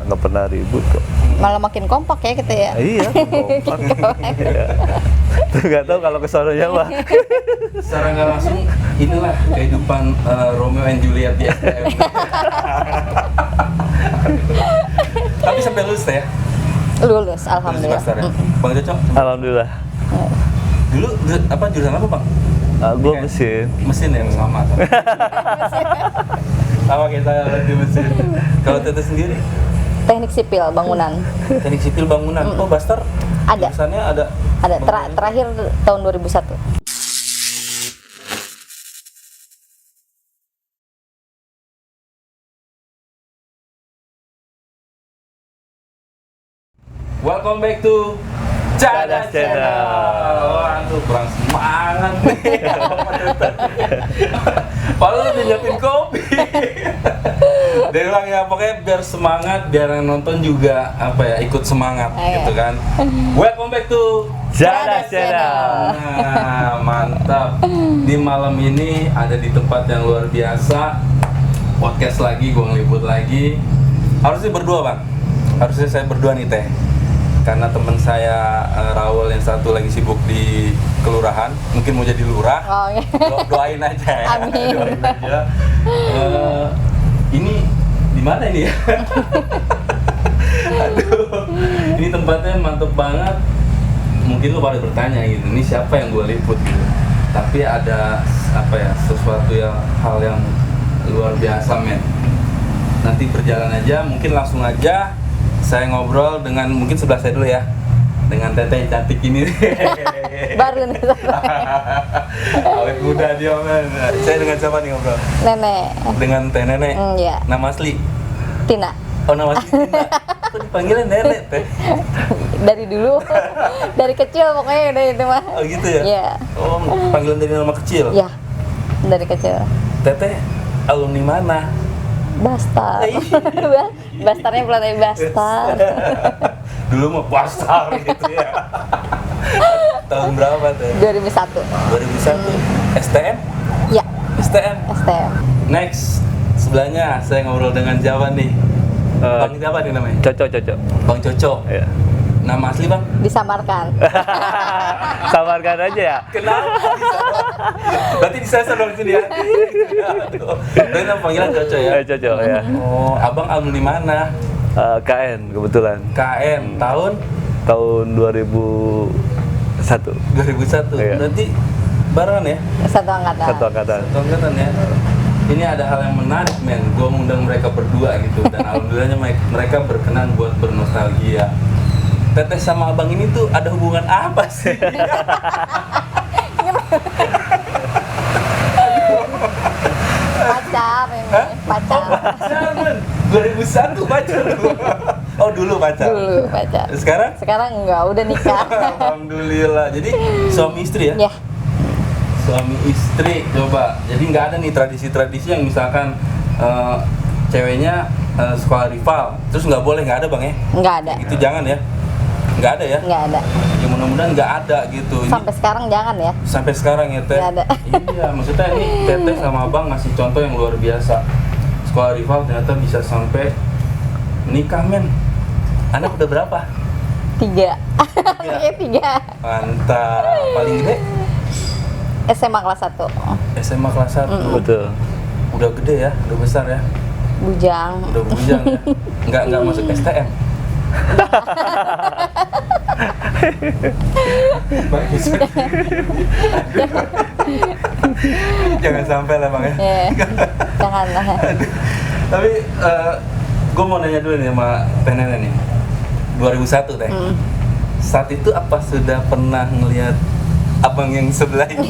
nggak pernah ribut kok. Malah makin kompak ya kita ya. Iya, kompak. Iya. Tuh nggak tahu kalau kesononya mah. Secara nggak langsung inilah kehidupan Romeo and Juliet di STM. Tapi sampai lulus ya? Lulus, alhamdulillah. Lulus ya? Bang Joco? Alhamdulillah. Dulu apa jurusan apa Bang? Gue mesin. Mesin ya, sama. Sama kita di mesin. Kalau Teteh sendiri? Teknik sipil bangunan. Teknik sipil bangunan. Oh, Bastar? Ada. Jurusannya ada. Ada terakhir tahun 2001. Welcome back to Cadas Cadas Channel. Channel. Waduh, kurang semangat nih. Padahal udah nyiapin kopi. Dia bilang ya pokoknya biar semangat, biar yang nonton juga apa ya ikut semangat Iya. gitu kan. Welcome back to Cadas Channel. Nah, mantap. Di malam ini ada di tempat yang luar biasa. Podcast lagi, gua ngeliput lagi. Harusnya berdua, Bang. Harusnya saya berdua nih, Teh. Karena teman saya Raul yang satu lagi sibuk di kelurahan, mungkin mau jadi lurah. Oh, iya. Doain aja ya. Amin. Doain aja. Ini di mana ini ya? Aduh, ini tempatnya mantep banget. Mungkin lo pada bertanya gitu, ini siapa yang gue liput gitu. Tapi ada apa ya, sesuatu hal yang luar biasa men. Nanti berjalan aja, mungkin langsung aja saya ngobrol dengan mungkin sebelah saya dulu ya, dengan Teteh yang cantik ini. Baru nih. Awet muda dia men. Saya dengan siapa nih ngobrol? Nenek. Dengan Teh Nenek. Iya. Nama asli? Tina. Oh, nama asli Tina. Kok dipanggilnya Nenek Teh? Dari dulu. Dari kecil pokoknya dari itu mah. Oh gitu ya? Iya. Oh, panggilan dari nama kecil? Iya. Dari kecil. Teteh alumni mana? Bastar. Bastarnya bulan dari Bastar. Dulu mah Bastar gitu ya. Tahun berapa tuh? 2001. 2001. STM? Iya. STM. STM. Next, sebelahnya saya ngobrol dengan Jawa nih. Bang siapa nih namanya? Cocok. Bang Coco. Iya. Nama asli Bang? Disamarkan. Samarkan aja ya. Kenapa? Berarti disasar dong sini ya. Aduh. Berarti nama panggilan Coco ya? Cocok ya. Oh, Abang alumni mana? KN kebetulan. KN tahun Tahun 2001. 2001. Iya. Berarti barengan ya? Satu angkatan. Satu angkatan. Satu angkatan ya. Ini ada hal yang menarik men. Gua ngundang mereka berdua gitu dan alhamdulillahnya mereka berkenan buat bernostalgia. Teteh sama abang ini tuh ada hubungan apa sih? Pacar ini. Hah? Pacar. Pacaran. 2001 pacar. Oh dulu pacar. Dulu pacar. Sekarang? Sekarang enggak, udah nikah. Alhamdulillah. Jadi suami istri ya? Ya. Suami istri coba. Jadi nggak ada nih tradisi-tradisi yang misalkan ceweknya sekolah rival, terus nggak boleh, nggak ada bang ya? Nggak ada. Itu jangan ya? Nggak ada ya? Nggak ada. Ya mudah-mudahan nggak ada gitu. Ini Sampai sekarang jangan ya. sampai sekarang ya Teh? Nggak ada. Iya, maksudnya ini Teteh sama abang ngasih contoh yang luar biasa. Sekolah rival ternyata bisa sampai menikah men. Anak udah berapa? 3. Iya 3. Mantap. Paling gede? SMA kelas 1. SMA kelas 1. Betul. Udah gede ya, udah besar ya. Bujang. Udah bujang ya. Nggak masuk STM. Bagus. Jangan sampai lah bang ya. Iya. Jangan lah. Tapi gue mau nanya dulu nih sama Teh Nenek nih. 2001 Teh. Saat itu apa sudah pernah ngelihat abang yang sebelah ini?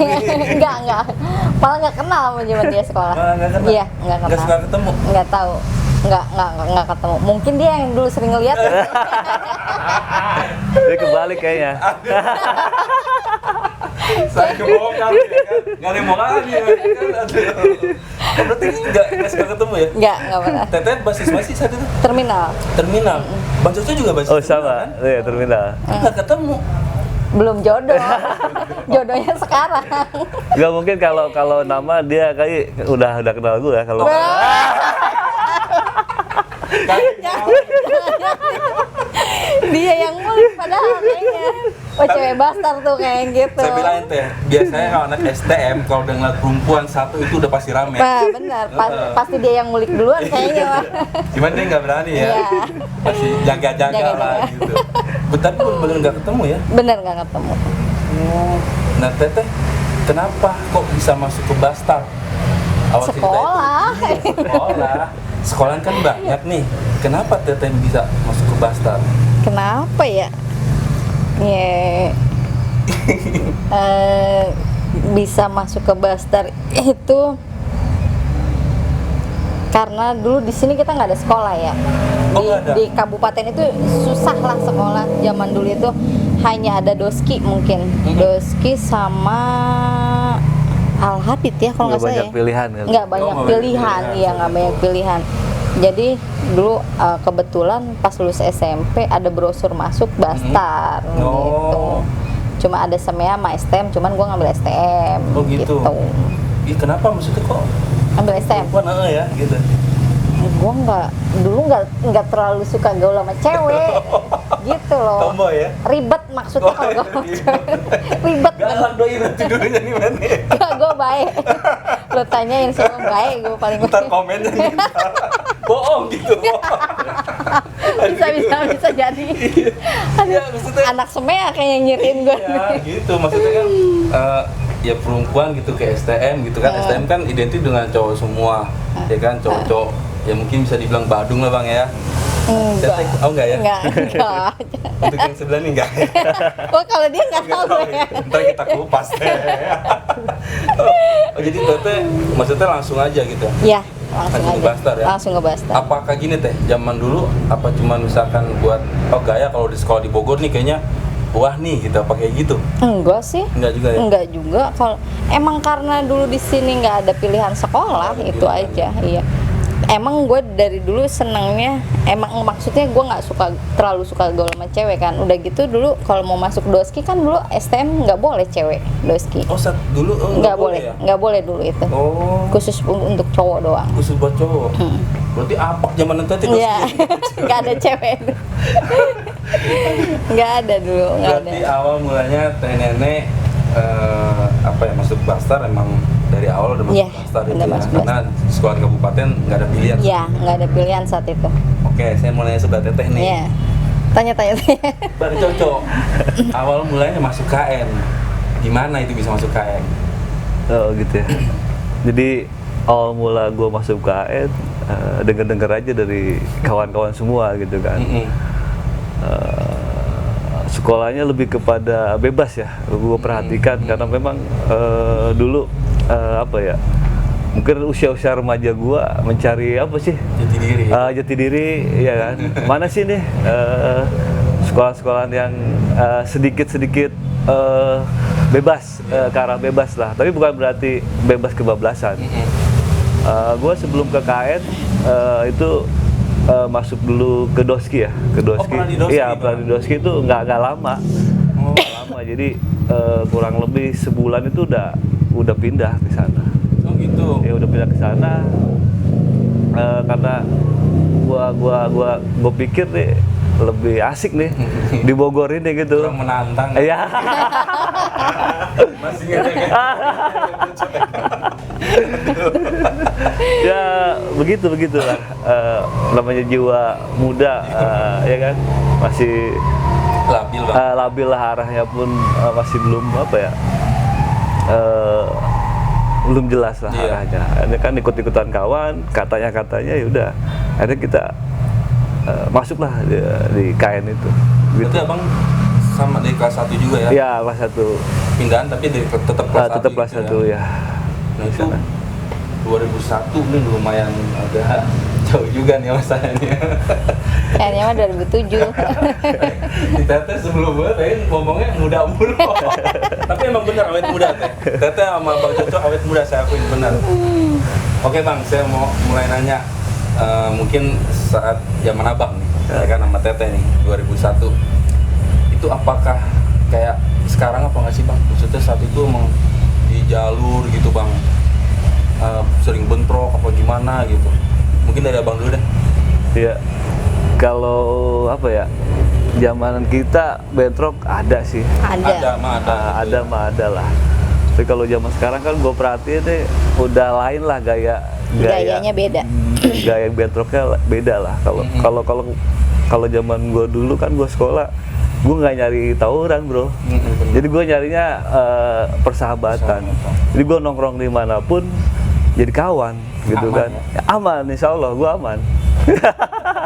Enggak. Malah nggak kenal sama zaman dia sekolah. Malah nggak kenal? Iya, nggak kenal. Nggak suka ketemu? Nggak tahu. Nggak ketemu. Mungkin dia yang dulu sering ngeliat. Dia kebalik kayaknya. Saya kebongkar ya kan? Nggak ada yang mau lagi ya kan? Aduh. Oh, berarti nggak suka ketemu ya? Nggak pernah. Teteh basis saat itu? Terminal. Terminal. Bang Coco juga basis Oh terminal, sama. Iya terminal. kan? Nggak ketemu. Belum jodoh. Jodohnya sekarang. Gak mungkin kalau nama dia kayak udah kenal gue kalau. Dia yang ngulik padahal kayaknya. Oh cewek bastard tuh kayak gitu. Saya bilangin teh, biasanya kalau anak STM kalau udah ngeliat perempuan satu itu udah pasti rame. Nah, benar. Pasti dia yang ngulik duluan kayaknya mah. Cuman dia nggak berani ya. Iya. Masih jaga-jaga lah Jaga-jaga. gitu. Tapi bener nggak ketemu ya. Bener nggak ketemu. Nah teteh, kenapa kok bisa masuk ke Bastard? Awal cerita Sekolah. itu. Sekolah. Sekolah kan banyak nih. Kenapa teteh bisa masuk ke Bastard? Kenapa ya? Ya, bisa masuk ke Bastard itu karena dulu di sini kita nggak ada sekolah ya. Oh, nggak ada? Di kabupaten itu susah lah sekolah zaman dulu itu, hanya ada Doski mungkin, Doski sama Al-Hadid ya kalau Nggak nggak salah banyak ya. pilihan kan? Nggak banyak nggak banyak pilihan, pilihan, iya nggak banyak pilihan. Jadi dulu kebetulan pas lulus SMP ada brosur masuk Bastard gitu. Oh. Cuma ada SEMEA sama STM, cuman gua ngambil STM. Oh, gitu. Ih, kenapa maksudnya kok Ambil STM. perempuan ya gitu? Gua dulu nggak terlalu suka gaul sama cewek. Gitu loh. Tomboy ya? Ribet maksudnya Oh, kalau gaul sama ribet. cewek. Ribet Galak doi nanti dulunya nih mana? Gak, gue baik. Lo tanyain semua baik, gue paling Ntar baik. komennya nih. Bohong gitu. Bisa jadi. Aduh, Iya, maksudnya- anak semea kayaknya nyiriin gue. Ya gitu maksudnya kan ya perempuan gitu ke STM gitu kan. STM kan identik dengan cowok semua ya kan, cowok-cowok ya mungkin bisa dibilang Badung lah bang ya. Enggak. Oh enggak ya? Enggak. Untuk yang sebelah nih enggak ya? Oh kalau dia nggak tahu tahu ya. Ntar kita kupas deh. Oh jadi teteh maksudnya langsung aja gitu? Iya, langsung Langsung aja. ke Bastard ya? Langsung ke Bastard. Apakah gini teh, zaman dulu apa cuma misalkan buat gaya kalau di sekolah di Bogor nih kayaknya wah nih gitu, apa kayak gitu? Enggak sih. Enggak juga ya? Enggak juga. Kalau emang karena dulu di sini nggak ada pilihan sekolah, Ada itu pilihan. aja. Iya. Emang gue dari dulu senangnya, emang maksudnya gue nggak terlalu suka gaul sama cewek kan. Udah gitu dulu kalau mau masuk Doski kan dulu STM nggak boleh cewek Doski. Oh saat dulu Nggak boleh, ya? nggak boleh dulu itu. Oh, Khusus untuk cowok doang. khusus buat cowok. Berarti apak zaman nanti tuh Iya, nggak ada cewek. Nggak ada dulu, nggak ada. Berarti awal mulanya teh nenek apa ya masuk Bastard emang dari awal udah masuk Iya, Bastard udah itu ya. masuk Karena sekolah di kabupaten nggak ada pilihan. Iya, nggak ada pilihan saat itu. Oke, saya mau nanya sebelah teteh nih. Iya. Tanya-tanya. Bang Coco, awal mulanya masuk KN. Gimana itu bisa masuk KN? Oh gitu ya. Jadi awal mula gue masuk KN, denger-denger aja dari kawan-kawan semua gitu kan. Sekolahnya lebih kepada bebas ya, gue perhatikan karena memang dulu apa ya, mungkin usia-usia remaja gue mencari apa sih? Jati diri. Jati diri, ya kan. Mana sih nih sekolah-sekolah yang sedikit-sedikit bebas, ke arah bebas lah. Tapi bukan berarti bebas kebablasan. Gue sebelum ke KN itu masuk dulu ke Doski ya, ke Doski. pernah di Doski, Iya, Bang? pernah di Doski itu nggak lama, Oh. nggak lama. Jadi kurang lebih sebulan itu udah pindah ke sana. Oh gitu. Ya udah pindah ke sana karena gua pikir nih lebih asik nih di Bogor ini gitu. Kurang menantang. Iya. Masih ngerti kan? Ya begitulah. Namanya jiwa muda, ya kan, masih Labil bang. labil lah, arahnya pun masih belum apa ya, belum jelas lah Iya. arahnya. Ini kan ikut-ikutan kawan, katanya ya udah. Akhirnya kita masuklah di KN itu. Gitu. Berarti abang sama dari kelas 1 juga ya? Ya kelas 1. Pindahan tapi dari tetap kelas 1 Tetap kelas 1 ya. Nah Di itu sana. 2001 nih lumayan agak jauh juga nih masanya nih. Kayaknya mah 2007. Di Teteh sebelum gue pengen ngomongnya muda mulu. Tapi emang bener awet muda teh. Teteh sama Bang Coco awet muda, saya akuin bener. Oke bang, saya mau mulai nanya. Mungkin saat zaman abang nih, ya kan sama Teteh nih 2001. Itu apakah kayak sekarang apa nggak sih bang? Maksudnya saat itu emang di jalur gitu bang, sering bentrok apa gimana gitu? Mungkin dari abang dulu deh. Iya. Kalau apa ya? Zamanan kita bentrok ada sih. Ada. Ada lah. Tapi kalau zaman sekarang kan gue perhatiin nih udah lain lah Gayanya beda. Gaya bentroknya beda lah. Kalau zaman gue dulu kan gue sekolah, gue nggak nyari tawuran bro. Jadi gue nyarinya persahabatan. Jadi gue nongkrong dimanapun jadi kawan gitu Aman, kan. ya? Aman, insya Allah gue aman.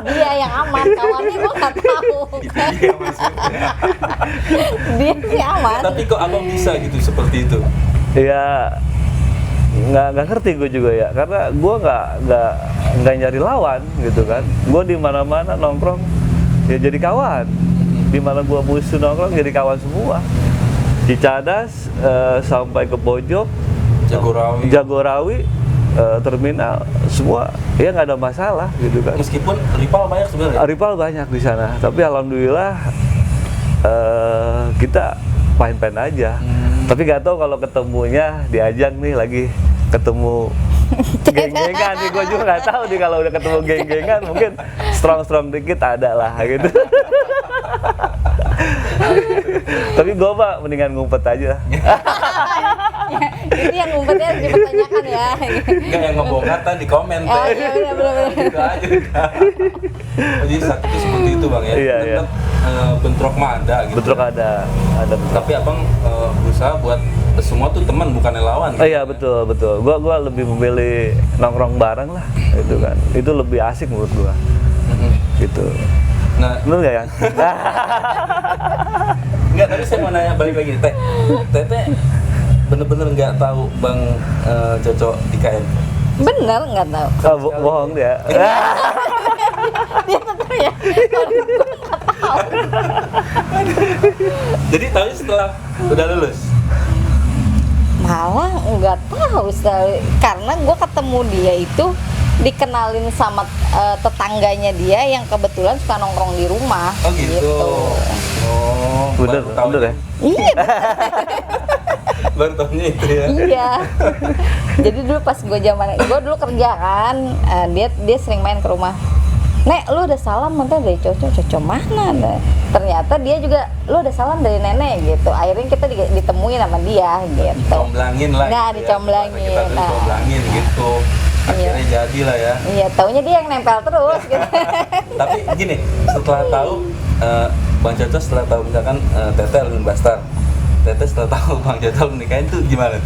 Dia yang aman, kawannya gue nggak tahu. Iya maksudnya. Dia sih aman. Tapi kok abang bisa gitu seperti itu? Ya nggak ngerti gue juga ya, karena gue nggak nyari lawan gitu kan. Gue di mana-mana nongkrong ya jadi kawan. Di mana gue musuh nongkrong jadi kawan semua. Cicadas sampai ke pojok, Jagorawi, terminal, semua ya nggak ada masalah gitu kan. Meskipun rival banyak sebenarnya. Rival banyak di sana, tapi alhamdulillah kita fine-fine aja. Tapi nggak tahu kalau ketemunya diajak nih lagi ketemu geng-gengan nih, gue juga nggak tahu nih kalau udah ketemu geng-gengan mungkin strong dikit ada lah gitu. Tapi gue pak mendingan ngumpet aja. Itu yang ngumpetnya harus dipertanyakan ya. Enggak yang ngebongkar tadi di komen Oh iya benar. Gitu aja udah. Jadi saat itu seperti itu bang ya. Iya, iya. Tetap bentrok mah ada gitu. Bentrok ada bentrok. Tapi abang berusaha buat semua tuh teman bukannya lawan. Iya betul. Gua lebih memilih nongkrong bareng lah, itu kan. Itu lebih asik menurut gua. Gitu. Nah, Bener nggak ya? enggak, tapi saya mau nanya balik lagi, Tete bener-bener nggak tahu Bang Coco di KN? Bener nggak tahu. Bohong dia. Dia tetap ya. Kalau gue nggak tahu. Jadi tahu setelah udah lulus? Malah nggak tahu karena gue ketemu dia itu dikenalin sama tetangganya dia yang kebetulan suka nongkrong di rumah. Oh gitu. Oh, Bener ya? Iya. Baru tahunya itu ya. Iya. Jadi dulu pas gue dulu kerja kan, dia sering main ke rumah. Nek, lu udah salam mantan dari Coco mana? Nah, ternyata dia juga, lu udah salam dari nenek gitu. Akhirnya kita ditemuin sama dia gitu. Dicomblangin lah. Nah, gitu ya. dicomblangin. Kita dicomblangin gitu. Akhirnya jadi lah ya. Iya, taunya dia yang nempel terus gitu. Tapi gini, setelah tahu Bang Coco setelah tahu misalkan Tete alumni Bastard, Tete setelah tahu Bang Coco alumni KN itu gimana?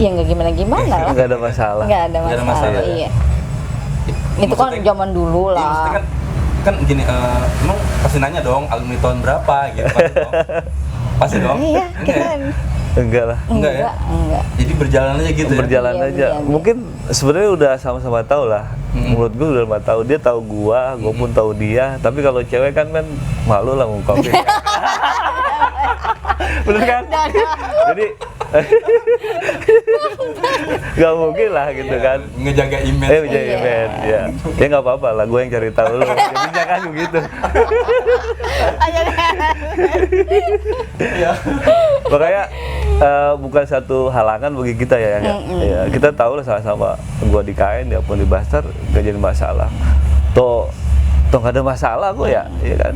Iya nggak gimana lah. Nggak ada masalah. Nggak ada Nggak ada masalah. masalah, Iya. Itu kan Maksudnya- zaman dulu Iya, lah. maksudnya kan gini, emang pasti nanya dong alumni tahun berapa gitu pasti dong. Pasti dong. Iya, Enggak ya? kan. Enggak lah. Enggak ya? Enggak. Jadi berjalan aja gitu Berjalan Iya, aja. iya. Mungkin sebenarnya udah sama-sama tahu lah. Menurut gue udah tahu, dia tahu gua pun tahu dia. Tapi kalau cewek kan malu lah ngungkapin. Bener kan? Jadi nggak mungkin lah gitu kan. Ngejaga image. Menjaga Iya. image, ya. Ya nggak apa-apa lah, gue yang cari tahu lu. Jadinya kan begitu. Iya. Makanya bukan satu halangan bagi kita ya. Ya, kita tahu lah sama-sama. Gua di KN, dia pun di Bastard, gak jadi masalah. Toh nggak ada masalah kok ya, ya kan.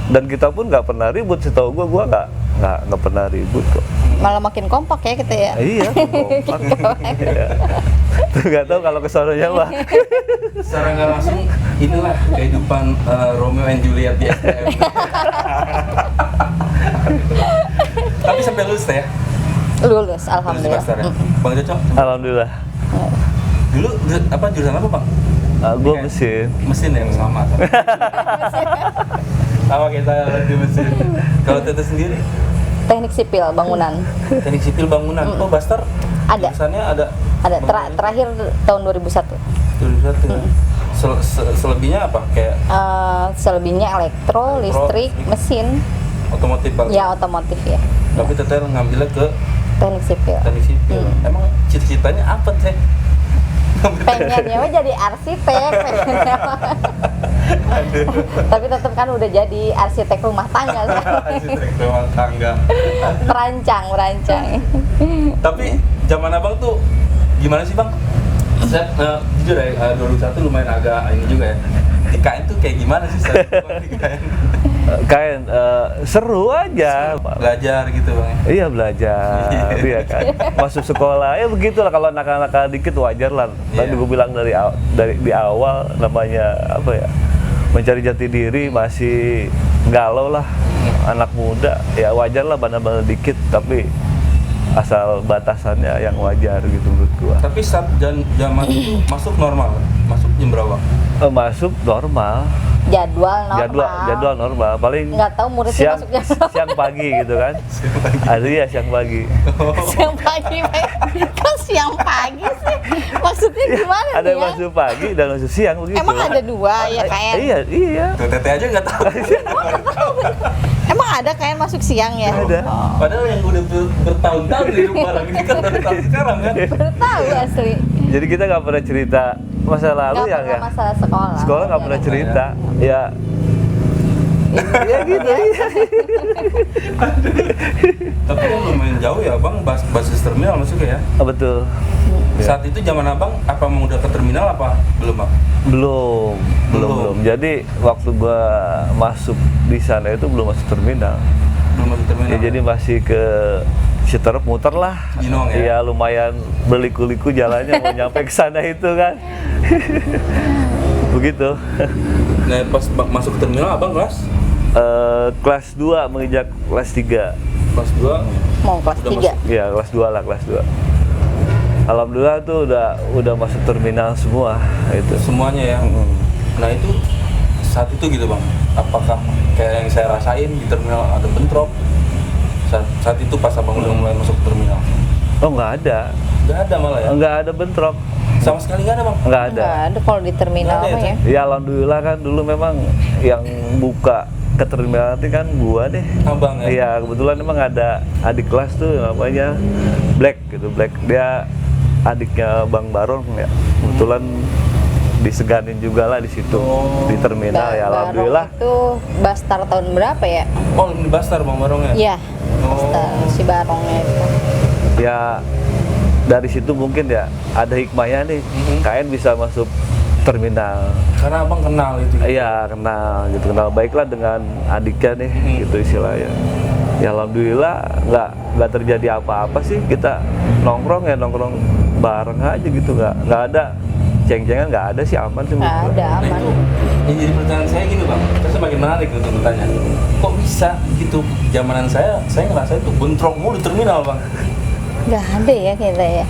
Dan kita pun nggak pernah ribut, setahu gua nggak pernah ribut kok. Malah makin kompak ya kita ya. Iya, kompak. Iya. Tuh nggak tahu kalau kesononya mah. Secara nggak langsung inilah kehidupan Romeo and Juliet di STM. Tapi sampai lulus ya? Lulus, Lulus di alhamdulillah. Bastard ya? Bang Coco, Alhamdulillah. dulu jurusan apa Bang? Gua Kayak mesin. Mesin yang sama. Sama kita di mesin. Kalau Tete sendiri? Teknik sipil bangunan. Teknik sipil bangunan. Oh, Bastard? Ada. Jurusannya ada? Ada terakhir tahun 2001. 2001 ya? Selebihnya apa? Kayak Selebihnya elektro, listrik, mesin. otomotif Bang? Ya otomotif ya. Tapi Tete ngambilnya ke Teknik sipil. teknik sipil. Emang cita-citanya apa Teh? Pengennya mah jadi arsitek. pengennya mah. Tapi tetap kan udah jadi arsitek rumah tangga sekarang. Arsitek rumah tangga. merancang. Tapi zaman abang tuh gimana sih Bang? Saya jujur ya, 2001 lumayan agak ini juga ya. Di KN tuh kayak gimana sih saya di KN? Kain seru aja. Belajar gitu bang ya? Iya belajar, iya kan. Masuk sekolah, ya begitulah kalau nakal-nakal dikit wajar lah. Tadi Iya. gue bilang dari di awal namanya apa ya, mencari jati diri, masih galau lah, anak muda, ya wajar lah bandel-bandel dikit, tapi asal batasannya yang wajar gitu menurut gua. Tapi saat zaman itu masuk normal, masuk jam berapa? Masuk normal. Jadwal normal, paling Nggak tahu muridnya siang, masuknya berapa. siang pagi gitu kan. Ada ya siang pagi. Siang pagi, kok siang pagi sih? Maksudnya gimana Ada nih yang ya? masuk pagi dan masuk siang begitu. Emang ada dua ya kayak? Iya. Tuh Tete aja nggak tahu. Emang ada kayak masuk siang ya? Ada. Padahal yang udah bertahun-tahun di rumah barang ini kan baru tahu sekarang kan. Baru tahu asli. Jadi kita nggak pernah cerita masa lalu Nggak ya pernah kan? masalah sekolah. Sekolah nggak pernah Ya. cerita. Ya. Ya gitu. Iya. Tapi kan lumayan jauh ya bang, basis terminal masuknya ya. Betul. Ya. Saat itu zaman abang, apa mau udah ke terminal apa belum bang? Belum. Jadi waktu gua masuk di sana itu belum masuk terminal. Belum masuk terminal. Ya, jadi masih ke Citerep muter lah. Ginong ya? Iya lumayan berliku-liku jalannya mau nyampe ke sana itu kan. Begitu. Nah pas masuk ke terminal abang kelas? Kelas 2 menginjak kelas 3. Kelas 2 Mau kelas Udah 3. Iya, kelas 2 lah, kelas 2. Alhamdulillah tuh udah masuk terminal semua itu. semuanya ya. Nah itu saat itu gitu bang, apakah kayak yang saya rasain di terminal ada bentrok? Saat itu pas abang udah mulai masuk terminal, Oh, nggak ada. nggak ada malah ya? Nggak ada bentrok. Sama sekali nggak ada bang? Nggak ada. Nggak ada kalau di terminal Nggak ada mah ya, ya. Ya alhamdulillah kan dulu memang yang buka ke terminal nanti kan gua deh. Abang ya? Iya, kebetulan memang ada adik kelas tuh namanya Black gitu. Black dia adiknya Bang Barong ya. Kebetulan diseganin juga lah di situ di terminal ya Barong alhamdulillah. itu Bastar tahun berapa ya? Oh ini Bastar bang Barong ya? Iya. Oh. Bastar si Barongnya itu. Ya dari situ mungkin ya ada hikmahnya nih. KN bisa masuk terminal. Karena abang kenal itu. Iya kenal gitu, kenal baiklah dengan adiknya nih gitu istilahnya. Ya alhamdulillah nggak terjadi apa-apa sih, kita nongkrong bareng aja gitu, nggak ada ceng-cengan, nggak ada sih, aman sih. Nggak menurut ada, gua. Nah aman. itu yang jadi pertanyaan saya gini bang, terus semakin menarik untuk bertanya. Kok bisa gitu? Zamanan saya ngerasa itu bentrok mulu di terminal bang. Nggak ada ya kita ya.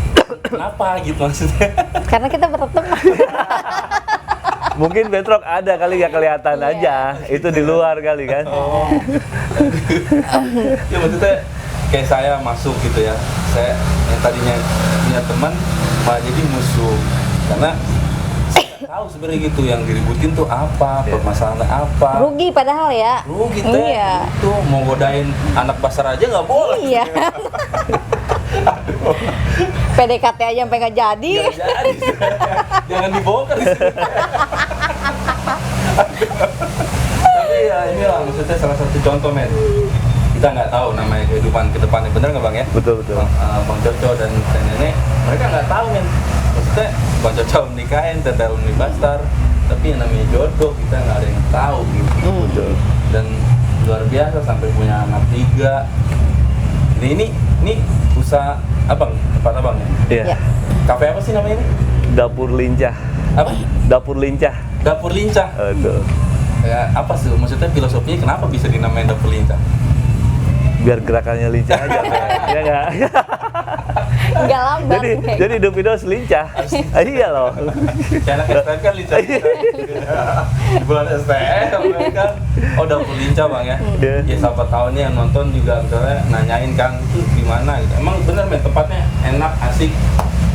Kenapa gitu maksudnya? Karena kita berteman. Mungkin bentrok ada kali ya, kelihatan Iya. aja, itu di luar kali kan. Oh. Ya maksudnya kayak saya masuk gitu ya, saya yang tadinya punya teman malah jadi musuh karena saya nggak tahu sebenarnya gitu yang diributin tuh apa, permasalahannya apa. Rugi padahal ya. Rugi teh, Iya. itu mau godain anak pasar aja nggak boleh. Iya. PDKT aja sampai nggak jadi. Nggak jadi. Jangan dibongkar. Tapi ya inilah maksudnya salah satu contoh men. Kita nggak tahu namanya kehidupan ke depannya, bener nggak bang ya? Betul. Bang Coco dan nenek mereka nggak tahu men. Maksudnya Bang Coco nikahin, Tete alumni Bastar, tapi yang namanya jodoh kita nggak ada yang tahu gitu. Betul. Dan luar biasa sampai punya anak 3. Ini usaha abang, tempat abang ya? Iya. Ya. Kafe apa sih namanya ini? Dapur Lincah. Apa? Dapur Lincah. Dapur Lincah. Betul. Ya, apa sih maksudnya filosofinya kenapa bisa dinamain Dapur Lincah? Biar gerakannya lincah aja. Ya nggak? Nggak lambat. Jadi hidup itu harus lincah. Iya loh. Kayak anak STM kan lincah. Di bulan STM kan. Oh Dapur Lincah bang ya. Iya. Ya siapa tahu nih yang nonton juga misalnya nanyain kan itu di mana gitu. Emang bener men tempatnya enak, asik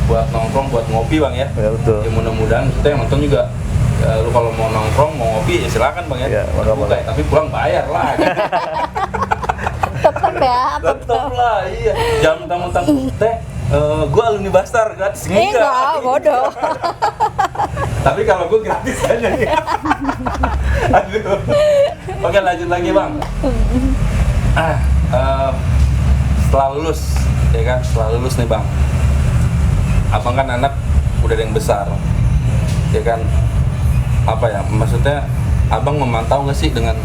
buat nongkrong, buat ngopi bang ya. Ya betul. Ya mudah-mudahan kita yang nonton juga ya, lu kalau mau nongkrong, mau ngopi ya silakan bang ya. Iya, Buka, boleh. tapi pulang bayar lah. Tetap ya, Tetep lah, iya. Jangan mentang-mentang teh, gua alumni Bastar gratis Enggak, bodoh. Tapi kalau gua gratis aja nih. Aduh. Oke lanjut lagi bang. Setelah lulus, ya kan? Setelah lulus nih bang. Abang kan anak udah ada yang besar, ya kan? Apa ya? Maksudnya abang memantau nggak sih dengan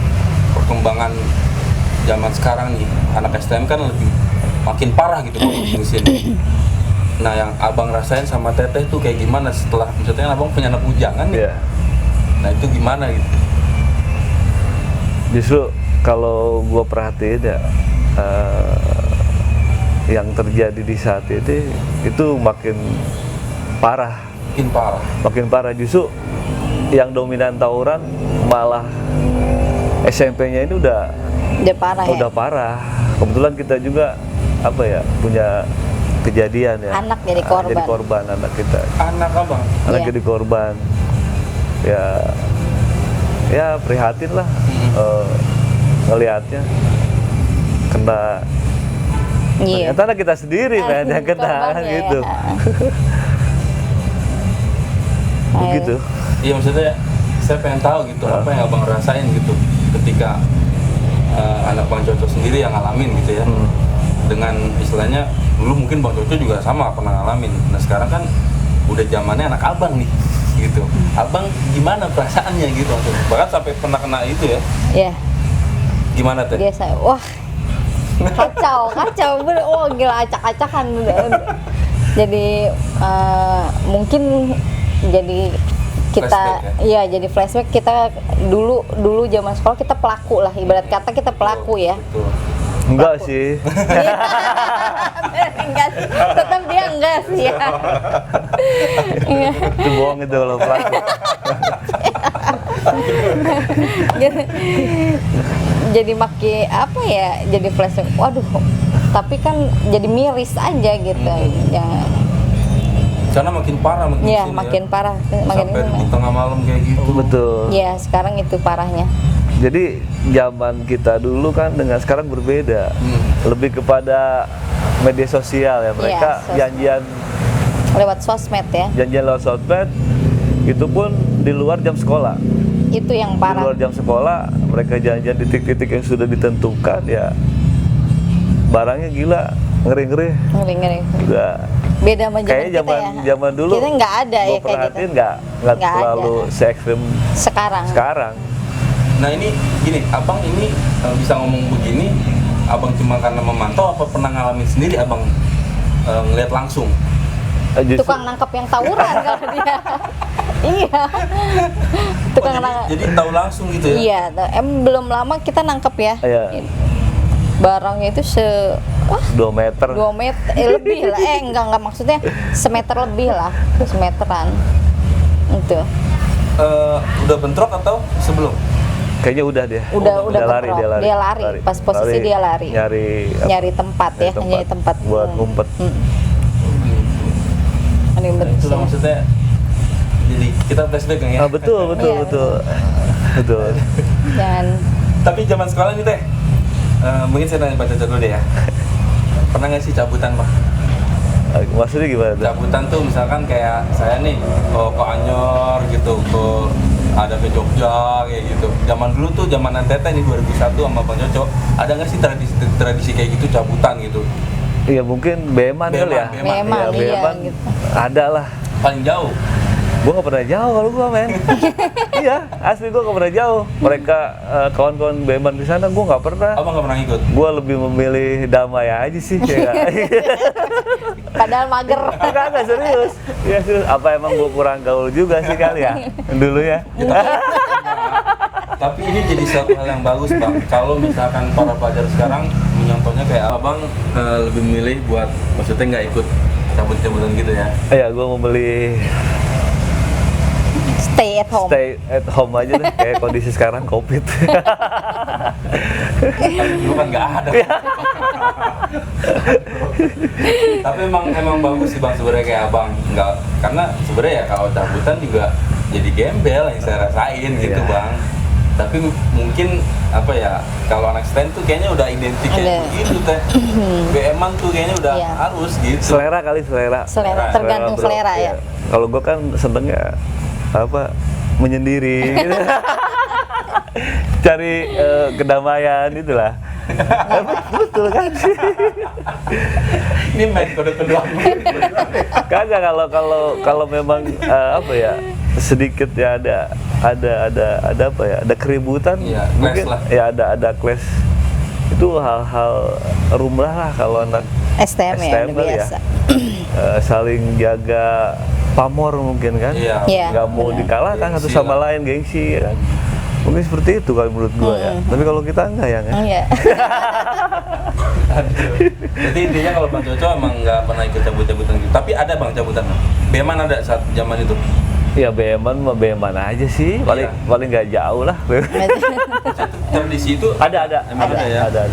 perkembangan zaman sekarang nih, anak STM kan lebih makin parah gitu di sini. Nah, yang abang rasain sama teteh tuh kayak gimana setelah, misalnya abang punya anak bujangan nih? Iya. Nah itu gimana gitu? Justru kalau gue perhatiin ya, yang terjadi di saat ini itu makin parah. Makin parah. Justru yang dominan tawuran malah SMP-nya ini udah parah ya. udah parah. Kebetulan kita juga punya kejadian ya. Anak jadi korban. Jadi korban anak kita. Anak abang? Anak Iya. jadi korban. Ya prihatin lah ngelihatnya kena. Iya. Ternyata anak kita sendiri kan yang kena Korbannya gitu. ya. Begitu. Iya, maksudnya saya pengen tahu gitu apa yang abang rasain gitu ketika anak Bang Coco sendiri yang ngalamin gitu ya. Dengan istilahnya dulu mungkin Bang Coco juga sama pernah ngalamin. Nah sekarang kan udah zamannya anak abang nih gitu. Abang gimana perasaannya gitu? Bahkan sampai pernah kena itu ya? Iya. Gimana teh? Biasa. Wah. Kacau bener. Oh gila, acak-acakan. Jadi mungkin jadi kita Flashback iya jadi flashback. Kita dulu zaman sekolah kita pelaku lah, ibarat kata kita pelaku ya. Betul. Enggak sih. Enggak sih, tetap dia enggak sih ya. Iya. Itu bohong itu kalau pelaku. Jadi makin jadi flashback. Waduh, tapi kan jadi miris aja gitu. Ya. Karena makin parah makin Iya, sini makin ya. parah, makin Sampai ini. di tengah malam kayak gitu. Betul. Iya, sekarang itu parahnya. Jadi zaman kita dulu kan dengan sekarang berbeda. Lebih kepada media sosial ya. Mereka sosmed. janjian Lewat sosmed ya. lewat sosmed, itu pun di luar jam sekolah. Itu yang Di parah. luar jam sekolah, mereka janjian di titik-titik yang sudah ditentukan ya. Barangnya gila, ngeri-ngeri. Ngeri-ngeri. Juga Beda sama zaman kayaknya kita zaman ya. dulu Kita nggak ada ya gua kayak gitu. perhatiin nggak Nggak terlalu ada. se-ekstrim Sekarang. sekarang. Nah ini gini, abang ini bisa ngomong begini, abang cuma karena memantau apa pernah ngalamin sendiri abang ngeliat langsung? Justru Tukang nangkep yang tawuran kalau dia. Iya. Tukang nangkep. Jadi tahu langsung gitu ya? Iya, belum lama kita nangkep ya. Iya. Barangnya itu 2 meter. 2 meter lebih lah. Enggak maksudnya semeter lebih lah. Semeteran. Itu. Udah bentrok atau sebelum? Kayaknya udah dia. Udah lari, bentrok. Dia lari. Pas posisi dia lari. Nyari tempat ya, nyari tempat buat ngumpet. Ini Nah, itu lah maksudnya. Jadi kita flashback kan ya? Ah, betul. Iya, Betul. Dan Tapi zaman sekolah nih teh, mungkin saya tanya Pak Caca dulu deh ya. Pernah nggak sih cabutan Pak? Maksudnya gimana tuh? Cabutan tuh misalkan kayak saya nih ke Anyor gitu, ada ke Jogja kayak gitu. Zaman dulu tuh zaman Teteh nih 2001 sama Bang Coco, ada nggak sih tradisi kayak gitu cabutan gitu? Iya mungkin Beman kali ya. memang Iya, iya Beman gitu. ada lah. Paling jauh. Gue nggak pernah jauh kalau gue men. Iya, asli gue nggak pernah jauh. Mereka kawan-kawan Beman di sana gue nggak pernah. Abang nggak pernah ikut? Gue lebih memilih damai aja sih. Ya, nggak? padahal mager. Enggak serius. Ya serius. Apa emang gue kurang gaul juga sih kali ya dulu ya? Tapi ini jadi suatu hal yang bagus Bang. Kalau misalkan para pelajar sekarang menyontohnya kayak abang lebih memilih buat maksudnya nggak ikut cabut-cabutan gitu ya? Iya, gue memilih Stay at home. stay at home aja deh. Kayak kondisi sekarang COVID. Dulu kan nggak ada. Tapi emang bagus sih Bang sebenarnya kayak abang nggak, karena sebenarnya ya kalau cabutan juga jadi gembel yang saya rasain gitu Iya. Bang. Tapi mungkin apa ya, kalau anak stand tuh kayaknya udah identik kayak Ada. begitu teh. BM-an tuh kayaknya udah Iya. harus gitu. Selera kali selera. Tergantung bro. selera ya. Iya. Kalau gue kan senengnya menyendiri gitu. Cari kedamaian itulah. Betul kan sih. Ini main kode kedua. Kagak kalau memang sedikit ya ada apa ya, ada keributan, Iya, mungkin clash lah. ya ada clash. Itu hal-hal rumrah lah kalau anak STM ya, STM udah kali ya. biasa. Saling jaga pamor mungkin kan, Iya. Iya. nggak mau benar. dikalahkan satu Gengsi sama lah. lain, gengsi ya kan. Mungkin seperti itu kan menurut gua ya. Tapi kalau kita enggak ya kan. Iya. Aduh. Jadi intinya kalau Bang Coco emang nggak pernah ikut cabut-cabutan gitu. Tapi ada Bang cabutan. Beman ada saat zaman itu. Ya beman mah beman aja sih, paling Iya. paling nggak jauh lah. Tradisi itu ada Emang ada ya? ada.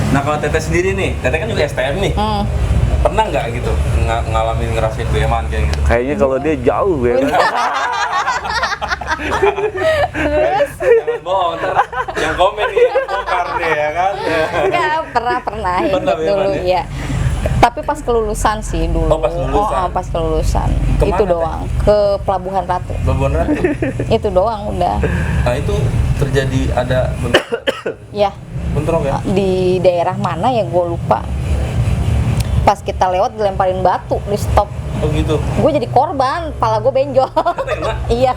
Nah kalau Teteh sendiri nih, Teteh kan juga STM nih. Hmm. Pernah nggak gitu ngalamin ngerasain beman kayak gitu? Kayaknya kalau dia jauh beman. Jangan bohong, ntar yang komen nih yang bongkar deh ya kan. Enggak, pernah Pernah ikut ya, dulu Bang, ya? ya. Tapi pas kelulusan sih dulu. Oh, pas kelulusan. Pas kelulusan. Kemana, Itu Teh? doang. Ke Pelabuhan Ratu. Babon Ratu. Itu doang udah. Nah itu terjadi ada Ya, bentrok ya? di daerah mana ya gue lupa. Pas kita lewat dilemparin batu di stop. Oh gitu. Gue jadi korban, pala gue benjol. Kena. Iya.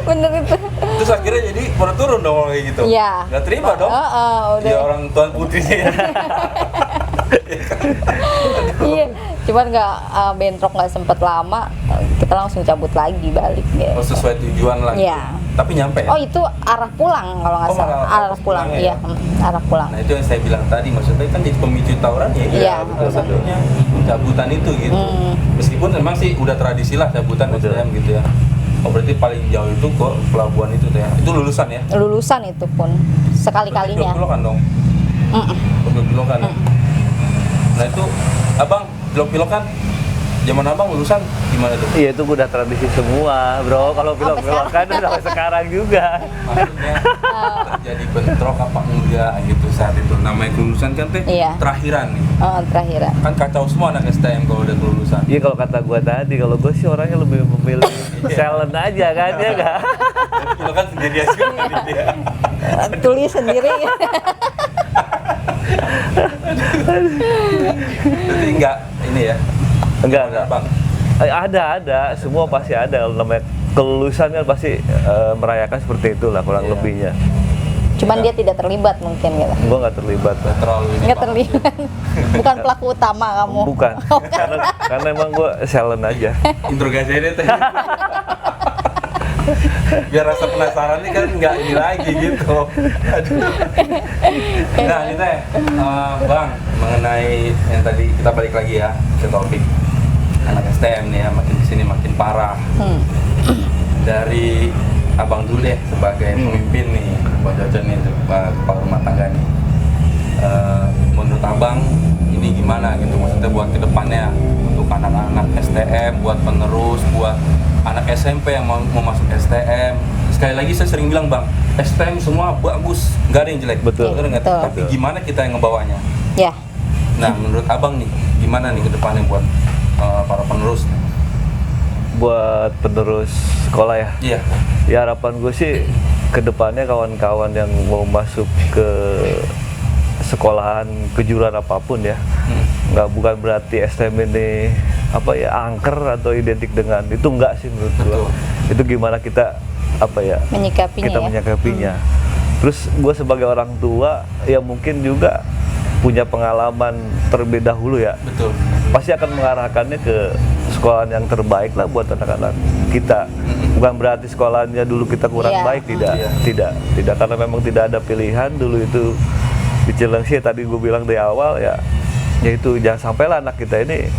Bener itu. Terus akhirnya jadi pada turun dong kayak gitu. Iya. Gak terima dong. Udah. Dia orang tuan putrinya ya. Iya, cuman nggak bentrok nggak sempet lama, kita langsung cabut lagi balik gitu. Oh sesuai tujuan lah. gitu. Iya. Tapi nyampe ya? Oh itu arah pulang kalau nggak Oh, salah, malah arah pulang, pulangnya iya, ya? arah pulang. Nah itu yang saya bilang tadi, maksudnya kan jadi pemicu tawuran ya. Iya, Salah betul. satunya cabutan itu gitu. Meskipun memang sih udah tradisi lah cabutan Betul. STM gitu ya. Oh berarti paling jauh itu kok pelabuhan itu tuh ya. Itu lulusan ya? Lulusan itu pun sekali-kalinya. Belok-belokan dong. Belok-belokan. Ya? Nah itu abang belok-belokan. Zaman abang lulusan gimana tuh? Iya itu udah tradisi semua, bro. Kalau belok-belok kan udah sampai sekarang juga. Maksudnya terjadi bentrok apa enggak gitu saat itu. Namanya kelulusan kan teh Iya. terakhiran nih. Terakhiran. Kan kacau semua anak STM kalau udah kelulusan. Iya kalau kata gua tadi, kalau gua sih orangnya lebih memilih talent aja kan ya nggak? Lo kan sendiri aja dia. Tulis sendiri. Jadi enggak ini ya. Enggak. Bang. Ada, semua pasti ada. Kalau namanya kelulusan kan pasti merayakan seperti itulah kurang Iya. lebihnya. Cuman dia tidak terlibat mungkin gitu. Gua nggak terlibat lah. Terlalu ini. Nggak Bang. terlibat. Bukan pelaku utama kamu. Bukan, karena emang gua talent aja. Interogasi aja teh. Biar rasa penasaran nih kan nggak ini lagi gitu. Aduh. Nah ini teh, bang mengenai yang tadi kita balik lagi ya ke topik anak STM nih ya, makin kesini makin parah. Dari abang dulu deh sebagai pemimpin nih, Bang Coco nih, kepala rumah tangga nih. Menurut abang ini gimana gitu, maksudnya buat kedepannya untuk anak-anak STM, buat penerus, buat anak SMP yang mau masuk STM. Sekali lagi saya sering bilang bang, STM semua bagus, nggak ada yang jelek. Betul. Bener nggak? Betul. Tapi gimana kita yang ngebawanya? Ya. Nah menurut abang nih, gimana nih kedepannya buat para penerus? Buat penerus sekolah ya. Iya. Ya harapan gue sih kedepannya kawan-kawan yang mau masuk ke sekolahan kejuruan apapun ya, bukan berarti STM ini apa ya angker atau identik dengan itu, enggak sih menurut gue. Betul. Itu gimana kita apa ya Menyikapinya kita ya. menyikapinya. Terus gue sebagai orang tua ya mungkin juga punya pengalaman terlebih dahulu ya, Betul. pasti akan mengarahkannya ke sekolahan yang terbaik lah buat anak-anak kita. Bukan berarti sekolahannya dulu kita kurang Iya. baik, tidak, Iya. tidak karena memang tidak ada pilihan dulu itu di Cilengsi. Tadi gue bilang dari awal ya, yaitu jangan sampailah anak kita ini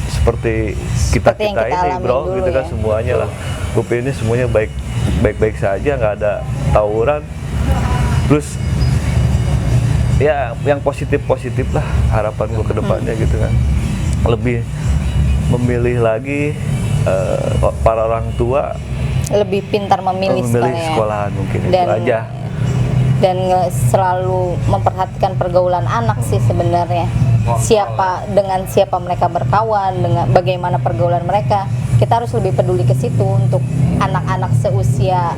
seperti kita Seperti yang kita ini, alamin bro, dulu gitu kan ya. semuanya lah. Gue pengen ini semuanya baik saja, nggak ada tawuran. Terus ya yang positif lah harapan gue ke depannya gitu kan, lebih memilih lagi para orang tua Lebih pintar memilih sekolahan mungkin itu Dan- aja. dan selalu memperhatikan pergaulan anak sih sebenarnya. Siapa mereka berkawan, dengan bagaimana pergaulan mereka. Kita harus lebih peduli ke situ untuk anak-anak seusia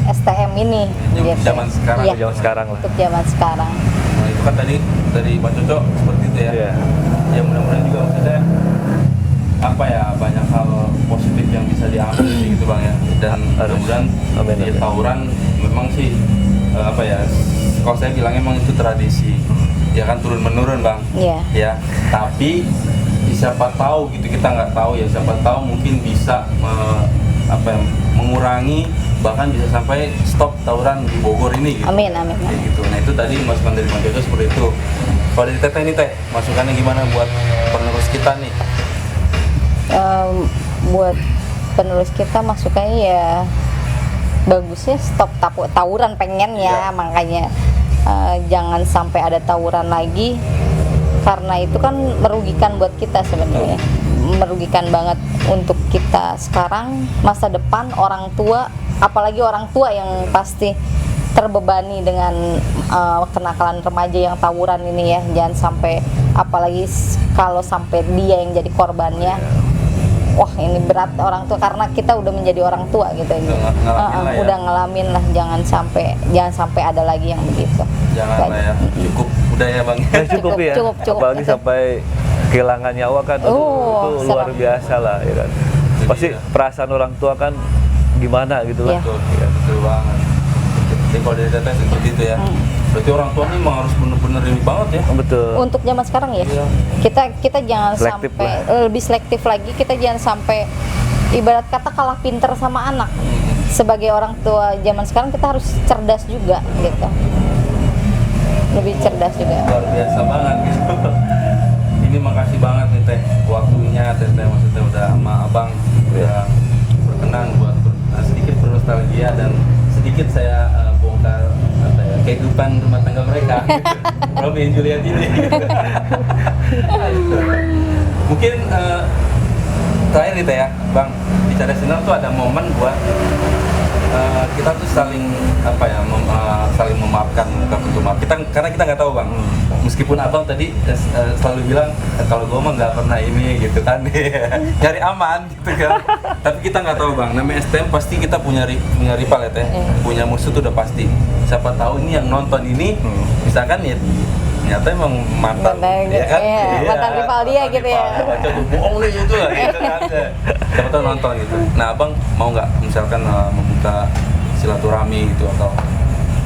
STM ini. Yang zaman sekarang, Iya, Zaman sekarang lah. untuk zaman sekarang. Nah itu kan tadi dari Bang Coco seperti itu ya. Iya. Ya mudah-mudahan juga maksudnya apa ya, banyak hal positif yang bisa diambil sih gitu bang ya. Dan mudah-mudahan Amin, di amin. tawuran memang sih apa ya, kalau saya bilang emang itu tradisi ya kan, turun menurun bang. Iya. Ya, tapi siapa tahu gitu, kita nggak tahu ya, siapa tahu mungkin bisa apa ya, mengurangi, bahkan bisa sampai stop tawuran di Bogor ini gitu. Amin, amin. Kayak gitu. Nah itu tadi masukan dari Bang Jojo seperti itu. Kalau dari Teteh nih Teh, masukannya gimana buat penerus kita nih? Buat penerus kita masukannya ya bagusnya stop tawuran, pengen ya, Iya. makanya jangan sampai ada tawuran lagi, karena itu kan merugikan buat kita sebenarnya, merugikan banget untuk kita sekarang, masa depan, orang tua, apalagi orang tua yang pasti terbebani dengan kenakalan remaja yang tawuran ini ya. Jangan sampai, apalagi kalau sampai dia yang jadi korbannya. Wah, ini berat orang tua, karena kita udah menjadi orang tua gitu. Ngalamin lah ya. Udah ngalamin lah, jangan sampai ada lagi yang begitu. Jangan lah ya, cukup udah ya Bang. Cukup ya, cukup. apalagi Itu. sampai kehilangan nyawa kan, itu luar serem. biasa lah ya kan. Pasti Iya. perasaan orang tua kan gimana gitu lah. Iya. Betul, ya, betul banget. Jadi kalau dari Teteh seperti itu ya. Berarti orang tua nih emang harus bener-bener ini banget ya. Betul. Untuk zaman sekarang ya, Iya. kita jangan Selektif sampai lah. lebih selektif lagi. Kita jangan sampai ibarat kata kalah pinter sama anak. Sebagai orang tua zaman sekarang kita harus cerdas juga gitu, lebih cerdas juga. Luar biasa banget gitu. Ini makasih banget nih Teh, waktunya Teteh, maksudnya udah sama Abang udah berkenan buat sedikit bernostalgia dan sedikit saya bongkar apa ya, kehidupan rumah tangga mereka. Romeo and Juliet ini. Mungkin terakhir nih Teh ya, Bang, bicara sinar tuh ada momen buat kita tuh saling apa ya, saling memaafkan, bukan untuk maaf kita, karena kita nggak tahu Bang, meskipun Abang tadi selalu bilang kalau gue mah nggak pernah ini gitu kan, nyari aman gitu kan, tapi kita nggak tahu Bang, namanya STM pasti kita punya rival ya Teh, punya musuh tuh udah pasti. Siapa tahu ini yang nonton ini misalkan ya ternyata emang mantan ya kan, mantan rival dia gitu ya. Baca tuh bohong nih gitu lah gitu kan. Siapa tahu nonton gitu. Nah Abang mau nggak misalkan membuka silaturahmi gitu atau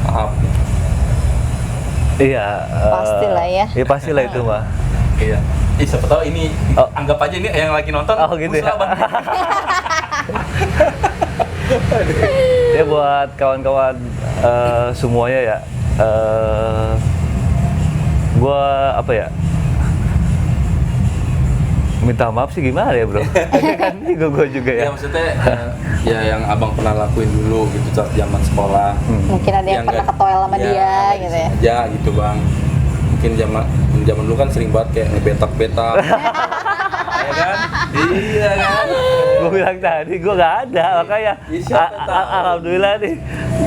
maaf gitu. Iya. Pastilah ya. Iya pastilah itu mah. Iya. Siapa tahu ini Oh. anggap aja ini yang lagi nonton. Oh, gitu musuh ya. Abang. Ya buat kawan-kawan semuanya ya, gua apa ya, minta maaf sih gimana ya bro. Kan gue juga ya. Ya maksudnya ya yang Abang pernah lakuin dulu gitu saat zaman sekolah. Mungkin ada yang pernah nggak- ketoel sama dia nggak gitu ya. disengaja gitu Bang. Mungkin zaman dulu kan sering banget kayak ngebetak-betak. Ya kan? Iya kan? Gue bilang tadi gue nggak ada, makanya Ya, siapa tahu. alhamdulillah nih,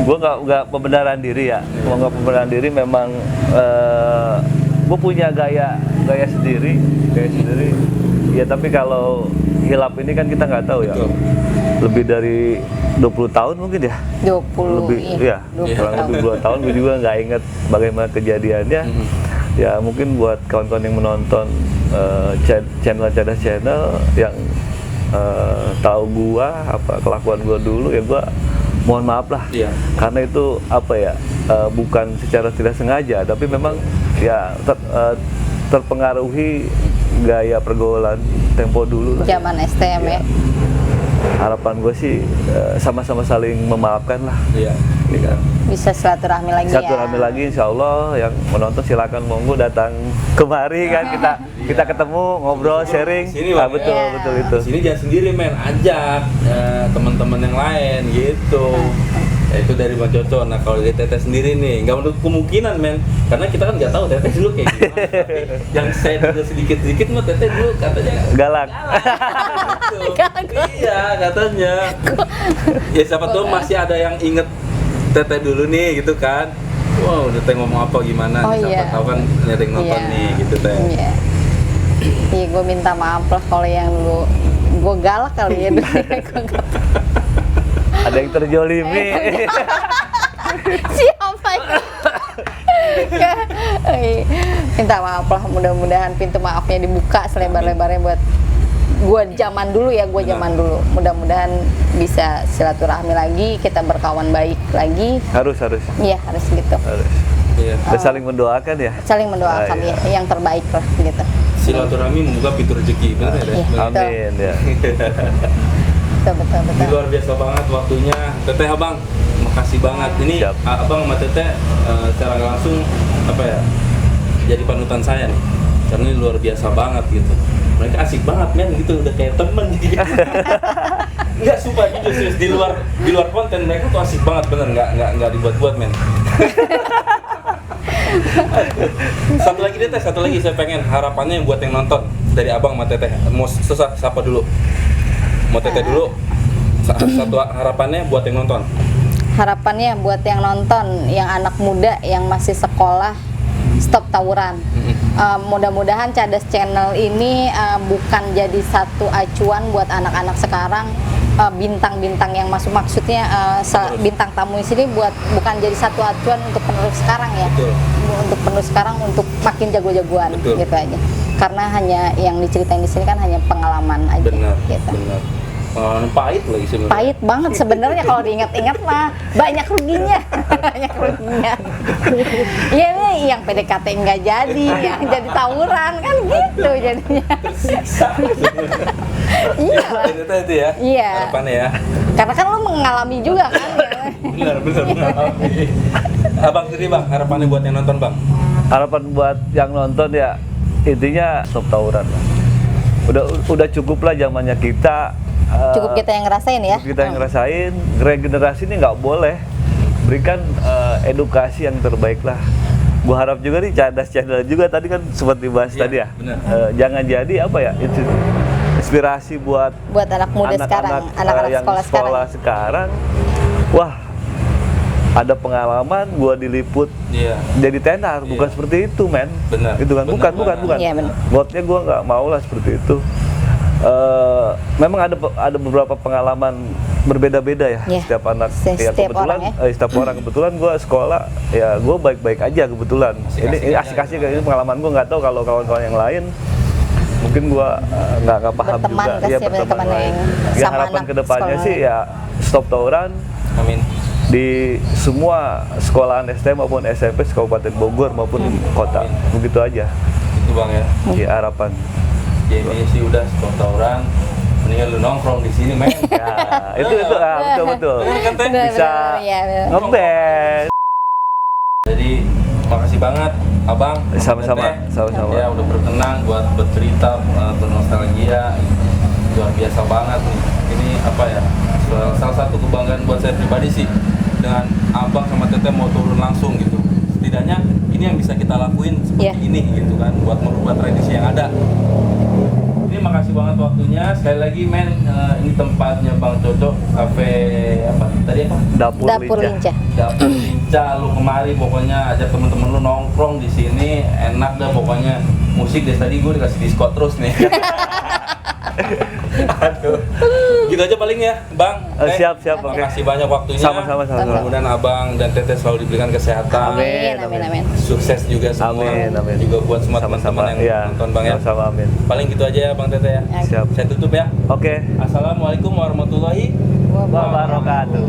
gue nggak pembenaran diri ya. Gue nggak pembenaran diri, memang gue punya gaya sendiri. Ya tapi kalau hilap ini kan kita nggak tahu ya. Betul. Lebih dari 20 tahun mungkin ya. 20 Lebih, iya, ya, 20 kurang tahun. lebih 2 tahun. Gue juga nggak inget bagaimana kejadiannya. Ya mungkin buat kawan-kawan yang menonton channel yang tahu gua apa kelakuan gua dulu, ya gua mohon maaf lah. Iya. Karena itu apa ya, bukan secara tidak sengaja, tapi memang ya terpengaruhi gaya pergaulan tempo dulu lah. Zaman STM ya. Harapan gue sih sama-sama saling memaafkan lah. Iya. Ya kan? Bisa silaturahmi lagi ya. Silaturahmi lagi, insya Allah yang menonton silakan monggo datang kemari kan, kita ketemu ngobrol sharing. Sini, Ah, Bang, betul ya. betul itu. Sini jangan sendiri men, ajak teman-teman yang lain gitu. Ya, itu dari Bang Jojo. Nah kalau dari Teteh sendiri nih, nggak menutup kemungkinan men, karena kita kan nggak tahu Teteh dulu kayak gimana. Tapi yang saya dengar sedikit-sedikit mah Teteh dulu katanya Galak. gitu. Iya katanya. Ya siapa tahu masih ada yang inget Teteh dulu nih gitu kan. Wow, Teteh ngomong apa gimana? Oh, Siapa iya. tahu kan ada yang nonton Iya. nih gitu Teh. Iya. Iya, gue minta maaf lah kalau yang dulu gue galak kali ya dulu. Gua nggak- Ada yang terjolimi. Siapa itu? Minta maaf lah, mudah-mudahan pintu maafnya dibuka selebar-lebarnya buat gue zaman dulu ya, gue zaman dulu. Mudah-mudahan bisa silaturahmi lagi, kita berkawan baik lagi. Harus. Iya, harus gitu. Harus. Iya. Dan saling mendoakan ya. Saling mendoakan Iya. ya, yang terbaik lah gitu. Silaturahmi membuka pintu rezeki, benar ya? Iya. Benar. Amin ya. Betul. Ini luar biasa banget waktunya. Teteh Abang, makasih banget. Ini Siap. Abang sama Teteh secara nggak langsung apa ya? Jadi panutan saya nih. Karena ini luar biasa banget gitu. Mereka asik banget men gitu, udah kayak temen gitu. Enggak sumpah jujur serius, di luar konten mereka tuh asik banget bener, nggak dibuat-buat men. Satu lagi saya pengen harapannya buat yang nonton dari Abang sama Teteh. Mau susah siapa dulu? Mau Teteh dulu. Satu harapannya buat yang nonton. Harapannya buat yang nonton, yang anak muda yang masih sekolah, stop tawuran. Mudah-mudahan Cadas Channel ini bukan jadi satu acuan buat anak-anak sekarang, bintang-bintang yang masuk, maksudnya bintang tamu di sini bukan jadi satu acuan untuk penerus sekarang ya. Betul. Untuk penerus sekarang untuk makin jago-jagoan. Betul. Gitu aja. Karena hanya yang diceritain di sini kan hanya pengalaman aja. Benar. Gitu. Benar. Pengalaman pahit lagi sebenarnya. Pahit banget sebenarnya kalau diingat-ingat mah banyak ruginya. Banyak ruginya. Iya nih yang PDKT nggak jadi, yang jadi tawuran kan gitu jadinya. Iya lah. Itu ya. Iya. Harapannya ya. Karena kan lo mengalami juga kan. Ya. Benar. Abang sendiri Bang, harapannya buat yang nonton Bang. Harapan buat yang nonton ya intinya stop tawuran lah. Udah cukup lah zamannya kita. Cukup kita yang ngerasain ya. Kita yang ngerasain, regenerasi ini nggak boleh. Berikan edukasi yang terbaik lah. Gua harap juga nih Cadas Channel juga tadi kan sempat dibahas Iya, tadi ya. benar. Jangan jadi apa ya, itu inspirasi buat Anak muda sekarang, anak-anak yang sekolah sekarang. Wah, ada pengalaman gua diliput Iya. jadi tenar, bukan Iya. seperti itu men. Benar. Itu kan Benar bukan. Iya, benar. Buatnya gua nggak mau lah seperti itu. Memang ada beberapa pengalaman berbeda-beda ya, Iya. setiap anak. Setiap Kebetulan orang ya. setiap orang kebetulan gua sekolah ya gua baik-baik aja kebetulan. Asik-asik Ini aja asik-asik ini pengalaman gua, nggak tahu kalau kawan-kawan yang lain mungkin gua nggak paham Berteman juga. kasih Iya, berteman teman lain. yang Ya sama harapan anak kedepannya sekolah sih lain. ya stop tawuran Amin. di semua sekolahan SD maupun SMP Kabupaten Bogor maupun kota. Begitu aja. Itu Bang ya. Ya harapan. Jadi sih udah stop tawuran. Mendingan lu nongkrong di sini men. Ya, itu betul. Bener kan, Teh? Bener, Bisa iya, bener. ngeband. Jadi makasih banget Abang. Sama-sama, Teteh. sama-sama. Ya udah berkenan buat bercerita, bernostalgia. Luar biasa banget nih. Ini apa ya? Salah satu kebanggaan buat saya pribadi sih dengan Abang sama Teteh mau turun langsung gitu. Setidaknya ini yang bisa kita lakuin seperti Iya. ini gitu kan buat merubah tradisi yang ada. Ini makasih banget waktunya. Sekali lagi men, ini tempatnya Bang Coco, kafe apa tadi apa? Dapur Lincah. Dapur lincah, lu kemari pokoknya ajak temen-temen lu nongkrong di sini, enak dah pokoknya. Musik dari tadi gue dikasih diskon terus nih. Aduh. Gitu aja paling ya, Bang. Siap, oke. Makasih banyak waktunya. Sama-sama. Mudah-mudahan Abang dan Teteh selalu diberikan kesehatan. Amin. Sukses juga semua. Amin. Juga buat semua teman-teman yang Iya, nonton Bang ya. Sama-sama, amin. Paling gitu aja ya Bang Teteh ya. Siap. Saya tutup ya. Oke. Assalamualaikum warahmatullahi Wabarakatuh.